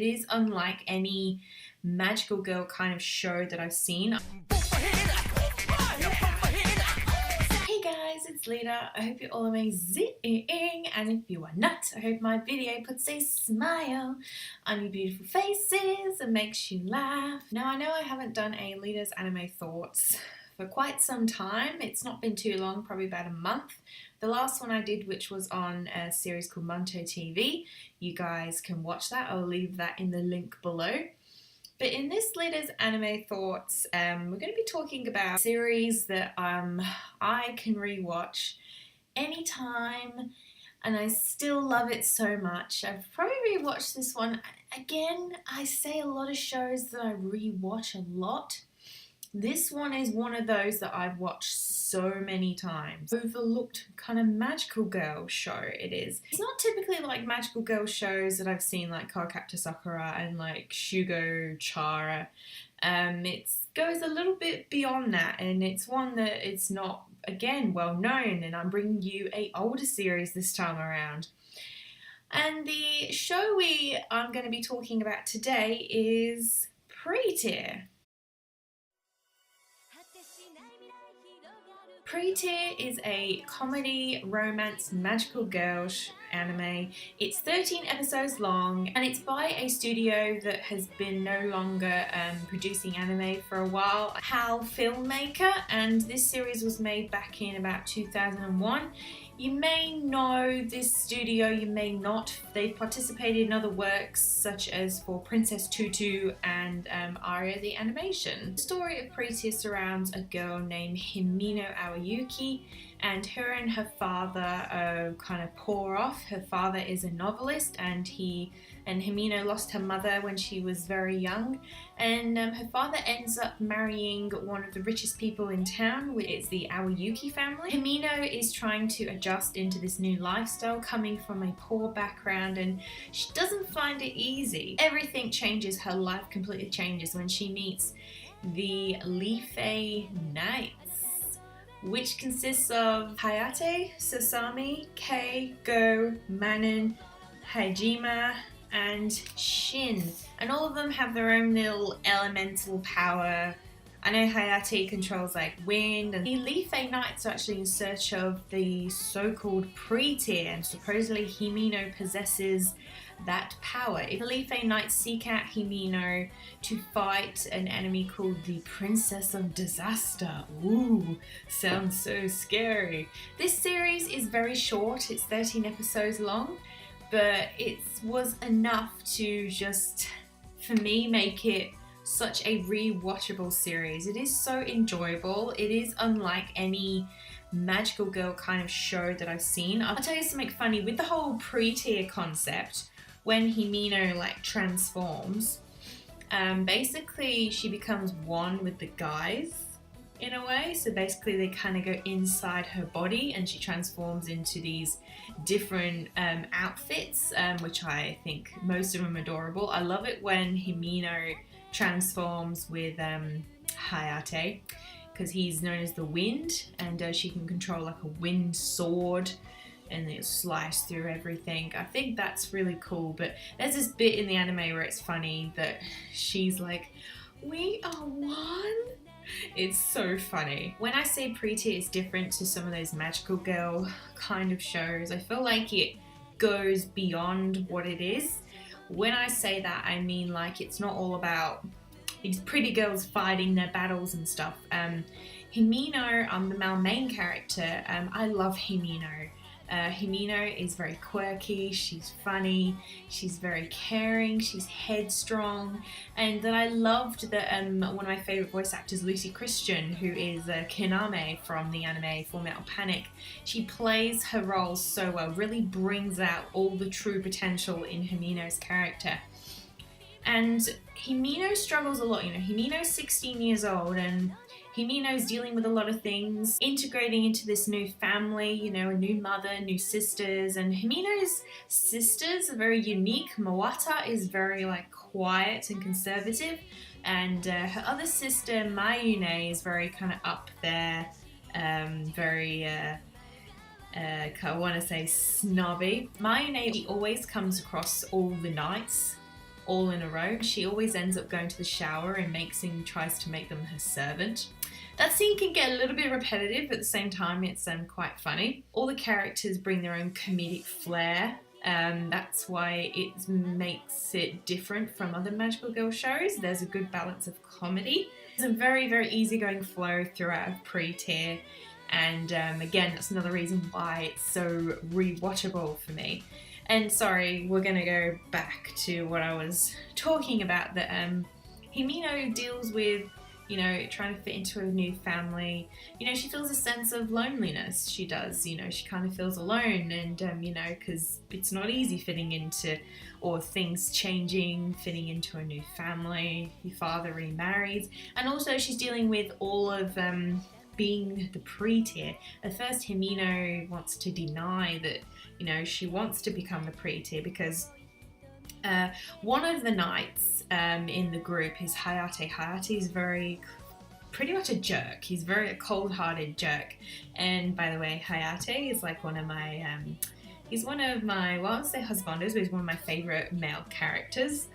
It is unlike any magical girl kind of show that I've seen. Hey guys, it's Lita. I hope you're all amazing, and if you are not, I hope my video puts a smile on your beautiful faces and makes you laugh. Now I know I haven't done a Lita's anime thoughts for quite some time. It's not been too long, probably about a month. The last one I did, which was on a series called Monto TV, you guys can watch that. I'll leave that in the link below. But in this Lita's anime thoughts, we're going to be talking about a series that I can rewatch anytime, and I still love it so much. I've probably rewatched this one again. I say a lot of shows that I rewatch a lot. This one is one of those that I've watched so many times. Overlooked kind of magical girl show it is. It's not typically like magical girl shows that I've seen like Cardcaptor Sakura and like Shugo Chara. It goes a little bit beyond that, and it's one that it's not, again, well known, and I'm bringing you a older series this time around. And the show I'm going to be talking about today is Pretear. Pretear is a comedy, romance, magical girl anime. It's 13 episodes long, and it's by a studio that has been no longer producing anime for a while, HAL Filmmaker, and this series was made back in about 2001. You may know this studio, you may not. They've participated in other works such as for Princess Tutu and Aria the Animation. The story of Pretear surrounds a girl named Himino Aoyuki, and her and her father kind of pour off. Her father is a novelist, and Himino lost her mother when she was very young, and her father ends up marrying one of the richest people in town, which is the Aoyuki family. Himino is trying to adjust into this new lifestyle, coming from a poor background, and she doesn't find it easy. Everything changes, her life completely changes when she meets the Lita Knights, which consists of Hayate, Sasami, Kei, Go, Manon, Hajime, and Shin. And all of them have their own little elemental power. I know Hayate controls like wind, and the Lita Knights are actually in search of the so-called Pretear, and supposedly Himino possesses that power. The Lita Knights seek out Himino to fight an enemy called the Princess of Disaster. Ooh, sounds so scary. This series is very short, it's 13 episodes long, but it was enough to just, for me, make it such a rewatchable series. It is so enjoyable. It is unlike any magical girl kind of show that I've seen. I'll tell you something funny with the whole Pretear concept. When Himino like transforms, basically she becomes one with the guys in a way. So basically they kind of go inside her body, and she transforms into these different outfits, which I think most of them are adorable. I love it when Himino transforms with Hayate, because he's known as the wind, and she can control like a wind sword, and it'll slice through everything. I think that's really cool. But there's this bit in the anime where it's funny that she's like, "We are one." It's so funny. When I say Pretear is different to some of those magical girl kind of shows, I feel like it goes beyond what it is. When I say that, I mean like it's not all about these pretty girls fighting their battles and stuff. Himino, the main character, I love Himino. Himino is very quirky, she's funny, she's very caring, she's headstrong, and then I loved that one of my favourite voice actors, Lucy Christian, who is Kiname from the anime Full Metal Panic, she plays her roles so well, really brings out all the true potential in Himino's character. And Himino struggles a lot, you know, Himino's 16 years old, and Himino's dealing with a lot of things, integrating into this new family, you know, a new mother, new sisters, and Himino's sisters are very unique. Mawata is very like quiet and conservative, and her other sister, Mayune, is very kind of up there, very I want to say snobby. Mayune always comes across all the knights all in a row. She always ends up going to the shower and tries to make them her servant. That scene can get a little bit repetitive, but at the same time it's quite funny. All the characters bring their own comedic flair. That's why it makes it different from other magical girl shows. There's a good balance of comedy. There's a very, very easygoing flow throughout Pretear, and again, that's another reason why it's so rewatchable for me. And sorry, we're gonna go back to what I was talking about, that Himino deals with, you know, trying to fit into a new family. You know, she feels a sense of loneliness. She does, you know, she kind of feels alone, and, you know, because it's not easy fitting into, or things changing, fitting into a new family. Your father remarries, and also she's dealing with all of being the Pretear. At first, Himino wants to deny that, you know, she wants to become the Pretear because one of the knights in the group is Hayate. Hayate is pretty much a jerk. He's a cold-hearted jerk. And by the way, Hayate is like one of my, he's one of my, well, I won't say husbandos, but he's one of my favorite male characters.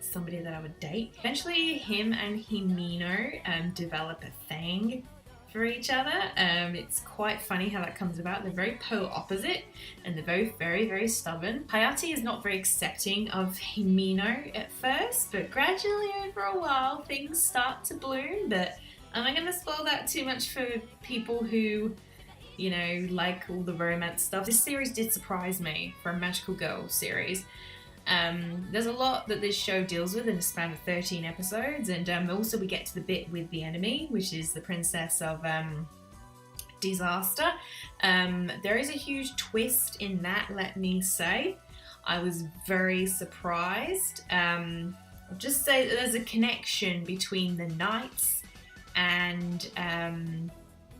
Somebody that I would date. Eventually, him and Himino develop a thing for each other. It's quite funny how that comes about. They're very polar opposite, and they're both very, very stubborn. Hayate is not very accepting of Himino at first, but gradually over a while things start to bloom. But I'm not going to spoil that too much for people who, you know, like all the romance stuff. This series did surprise me for a magical girl series. There's a lot that this show deals with in a span of 13 episodes, and also we get to the bit with the enemy, which is the princess of disaster. There is a huge twist in that, let me say. I was very surprised. I'll just say that there's a connection between the knights, and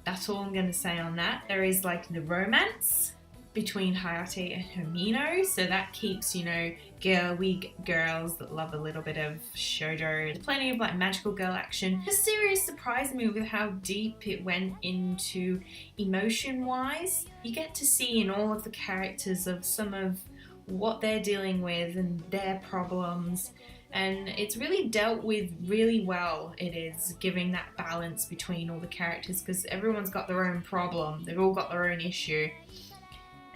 that's all I'm going to say on that. There is like the romance between Hayate and Himino, so that keeps, you know, girly girls that love a little bit of shoujo. There's plenty of like magical girl action. This series surprised me with how deep it went into emotion-wise. You get to see in all of the characters of some of what they're dealing with and their problems, and it's really dealt with really well. It is giving that balance between all the characters, because everyone's got their own problem, they've all got their own issue.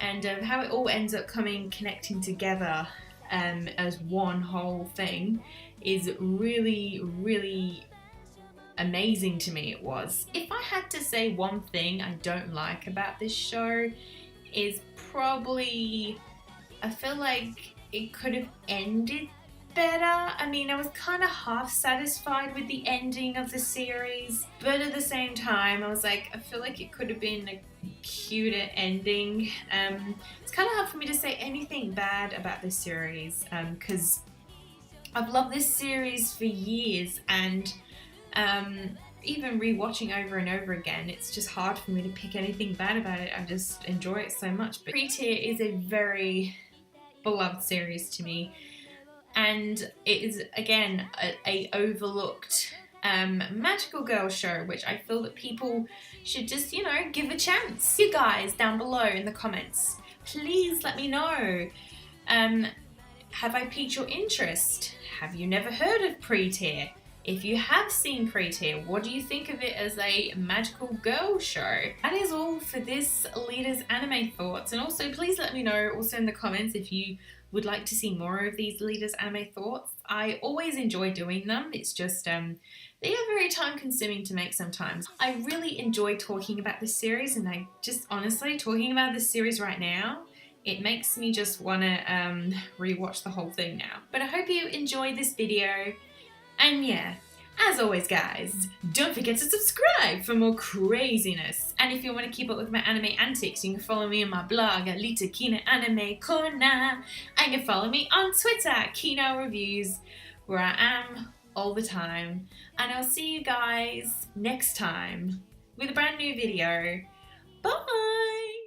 And how it all ends up connecting together as one whole thing is really, really amazing to me. It was. If I had to say one thing I don't like about this show, is probably, I feel like it could have ended better. I mean, I was kind of half satisfied with the ending of the series, but at the same time I was like, I feel like it could have been a cuter ending. It's kind of hard for me to say anything bad about this series, because I've loved this series for years, and even rewatching over and over again, it's just hard for me to pick anything bad about it. I just enjoy it so much. But Pretear is a very beloved series to me, and it is again a overlooked magical girl show, which I feel that people should just, you know, give a chance. You guys down below in the comments, please let me know, have I piqued your interest? Have you never heard of Pretear? If you have seen Pretear, what do you think of it as a magical girl show? That is all for this Lita's anime thoughts, and also please let me know also in the comments if you would like to see more of these Lita's anime thoughts. I always enjoy doing them. It's just they are very time consuming to make sometimes. I really enjoy talking about this series, and I just honestly, talking about this series right now, it makes me just want to rewatch the whole thing now. But I hope you enjoyed this video, and yeah, as always guys, don't forget to subscribe for more craziness. And if you want to keep up with my anime antics, you can follow me on my blog at Lita Kina Anime Corner. And you can follow me on Twitter at Kina Reviews, where I am all the time. And I'll see you guys next time with a brand new video. Bye!